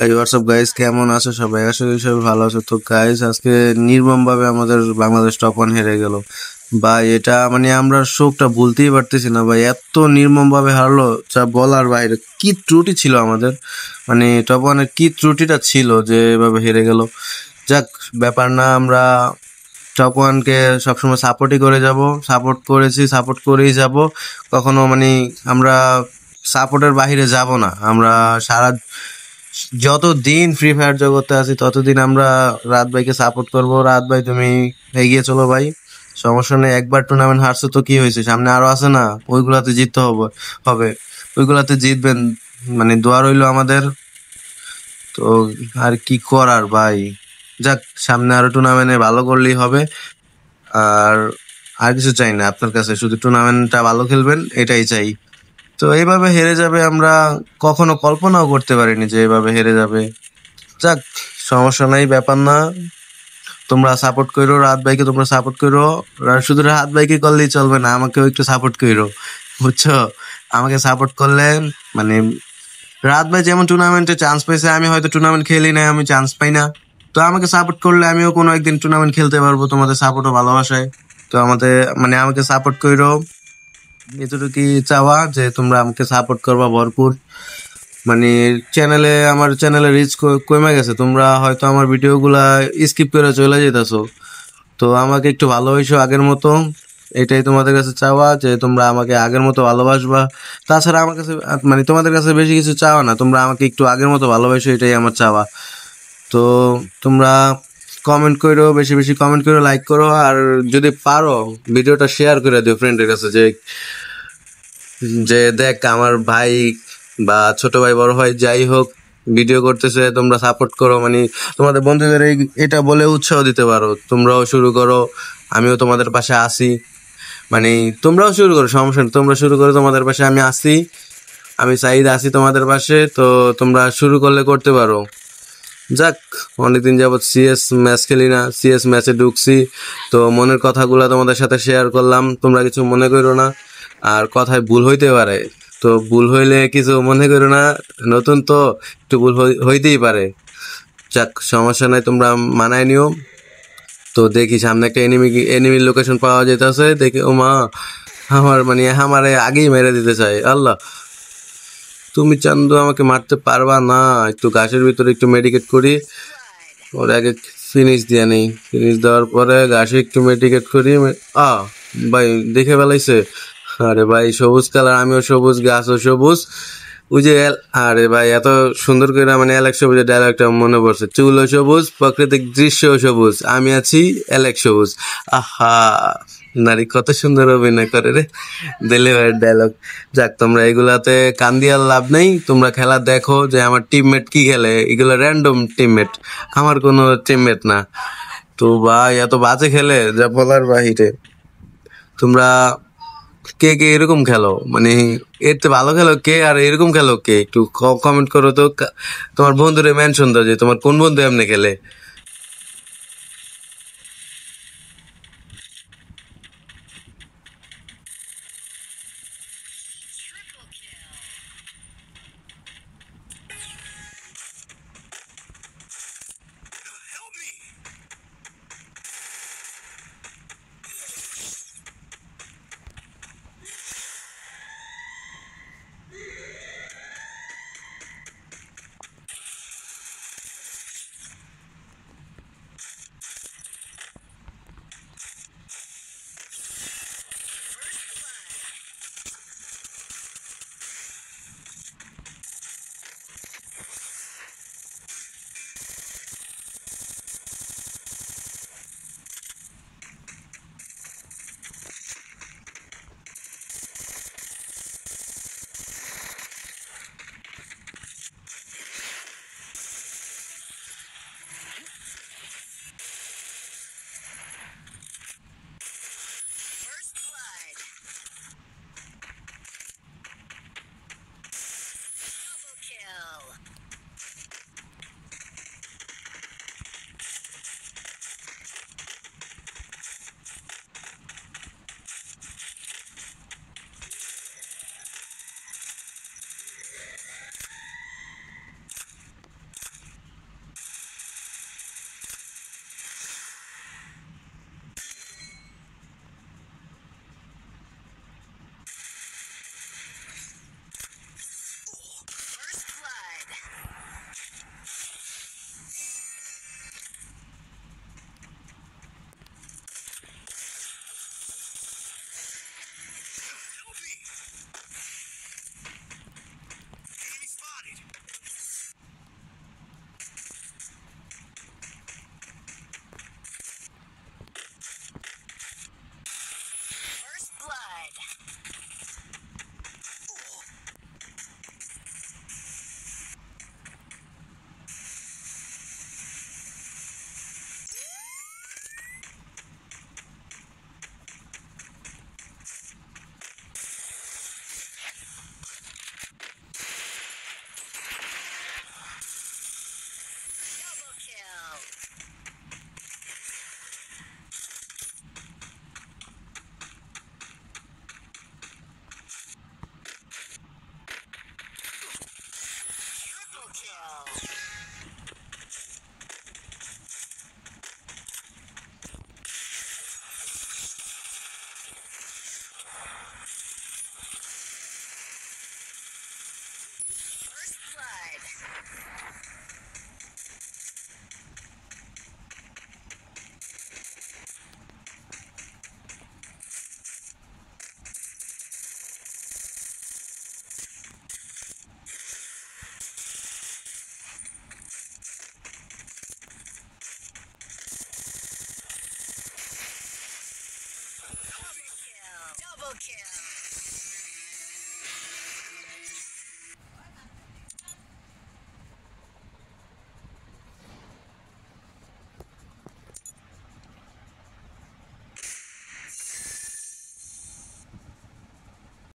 এই WhatsApp guys, কেমন আছো সবাই? আশা করি সবাই ভালো আছো। তো গাইস, আজকে নির্মম ভাবে আমাদের বাংলাদেশ টপ ওয়ান হেরে গেল ভাই। এটা মানে আমরা শোকটা ভুলতেই পারতেছি না ভাই, এত নির্মম ভাবে হারলো যা বলার বাইরে। কি ত্রুটি ছিল আমাদের, মানে টপ ওয়ানের কি ত্রুটিটা ছিল যে এভাবে হেরে গেল। যাক, ব্যাপার না, আমরা টপ ওয়ানকে সবসময় সাপোর্টই করে যাব, সাপোর্ট করেছি, সাপোর্ট করেই যাব। কখনো মানে আমরা সাপোর্টের বাইরে যাব না। আমরা সারা যতদিন ফ্রি ফায়ার জগতে আছি ততদিন আমরা রাত ভাইকে সাপোর্ট করব। রাত ভাই, তুমি এগিয়ে চলো ভাই, সমস্যা নেই। একবার টুর্নামেন্ট হারছো তো কি হয়েছে, সামনে আরো আছে না, ওইগুলাতে জিততে হবে হবে ওইগুলাতে জিতবেন, মানে দোয়া রইলো আমাদের। তো আর কি করার ভাই, যাক, সামনে আরো টুর্নামেন্টে ভালো করলেই হবে। আর আর কিছু চাই না আপনার কাছে, শুধু টুর্নামেন্টটা ভালো খেলবেন এটাই চাই। তো এইভাবে হেরে যাবে আমরা কখনো কল্পনাও করতে পারিনি যে এইভাবে হেরে যাবে। যাক, সমস্যা নাই, ব্যাপার না। তোমরা সাপোর্ট করো রাত ভাইকে, তোমরা সাপোর্ট করো। আর শুধু রাত ভাইকে করলেই চলবে না, আমাকেও একটু সাপোর্ট করো, বুঝছো? আমাকে সাপোর্ট করলে মানে রাত ভাই যেমন টুর্নামেন্টে চান্স পাইছে, আমি হয়তো টুর্নামেন্ট খেলি না, আমি চান্স পাই না। তো আমাকে সাপোর্ট করলে আমিও কোনো একদিন টুর্নামেন্ট খেলতে পারবো তোমাদের সাপোর্ট ও ভালোবাসায়। তো আমাদের মানে আমাকে সাপোর্ট করো, এতটুকুই চাওয়া যে তোমরা আমাকে সাপোর্ট করবা ভরপুর। মানে আমার চ্যানেলে রিচ কমে গেছে, তোমরা হয়তো আমার ভিডিওগুলা স্কিপ করে চলে যেতেছো। তো আমাকে একটু ভালোবাসো আগের মতো, এটাই তোমাদের কাছে চাওয়া, যে তোমরা আমাকে আগের মতো ভালোবাসবা। তাছাড়া আমার কাছে মানে তোমাদের কাছে বেশি কিছু চাওয়া না, তোমরা আমাকে একটু আগের মতো ভালোবাসো, এটাই আমার চাওয়া। তো তোমরা কমেন্ট করো, বেশি বেশি কমেন্ট করো, লাইক করো, আর যদি পারো ভিডিওটা শেয়ার করে দিও ফ্রেন্ডের কাছে, যে যে দেখ আমার ভাই বা ছোট ভাই বড় ভাই যাই হোক ভিডিও করতেছে, তোমরা সাপোর্ট করো। মানে তোমাদের বন্ধুদের এটা বলে উৎসাহ দিতে পারো, তোমরাও শুরু করো, আমিও তোমাদের পাশে আসি। মানে তোমরাও শুরু করো, সমস্যা নেই, তোমরা শুরু করো, তোমাদের পাশে আমি আসি, আমি সাইদ আছি তোমাদের পাশে। তো তোমরা শুরু করলে করতে পারো। যাক, অনেকদিন যাবৎ সিএস ম্যাচ খেলি না, সিএস ম্যাচে ঢুকছি, তো মনের কথাগুলো তোমাদের সাথে শেয়ার করলাম, তোমরা কিছু মনে করো না। আর কথায় ভুল হইতে পারে, তো ভুল হইলে কিছু মনে করো না, নতুন তো একটু ভুল হইতেই পারে। যাক, সমস্যা নাই, তোমরা মানায় নিও। তো দেখি সামনে একটা এনিমির লোকেশন পাওয়া যেতেছে, দেখি ও মা, আমার মানে আমারে আগেই মেরে দিতে চাই। আল্লাহ, তুমি চান্দু আমাকে মারতে পারবা না। একটু গাছের ভিতরে একটু মেডিকেট করি, ওর আগে ফিনিশ দিয়ে নেই, ফিনিশ দেওয়ার পরে গাছে একটু মেডিকেট করি। আ ভাই দেখে ফেলাইছে, আরে ভাই সবুজ কালার, আমিও সবুজ, গাছও সবুজ, ওই যে আরে ভাই এত সুন্দর করে মানে অ্যালেক্স সবুজের ডায়লগটা মনে পড়ছে, চুলও সবুজ, প্রাকৃতিক দৃশ্যও সবুজ, আমি আছি অ্যালেক্স সবুজ। আহা, নারী কত সুন্দর অভিনয় করে রে, দিলে ভাইয়ের ডায়লগ। যাক, তোমরা এগুলাতে কান দিয়ার লাভ নেই, তোমরা খেলা দেখো যে আমার টিমমেট কি খেলে, এগুলো র্যান্ডম টিমমেট, আমার কোনো টিমমেট না। তো ভাই এত বাজে খেলে যা বলার বাহিরে। তোমরা কে কে এরকম খেলো, মানে এর তো ভালো খেলো কে, আর এরকম খেলো কে, একটু কমেন্ট করো তো। তোমার বন্ধুরে মেনশন দাও যে তোমার কোন বন্ধু এমনি খেলে।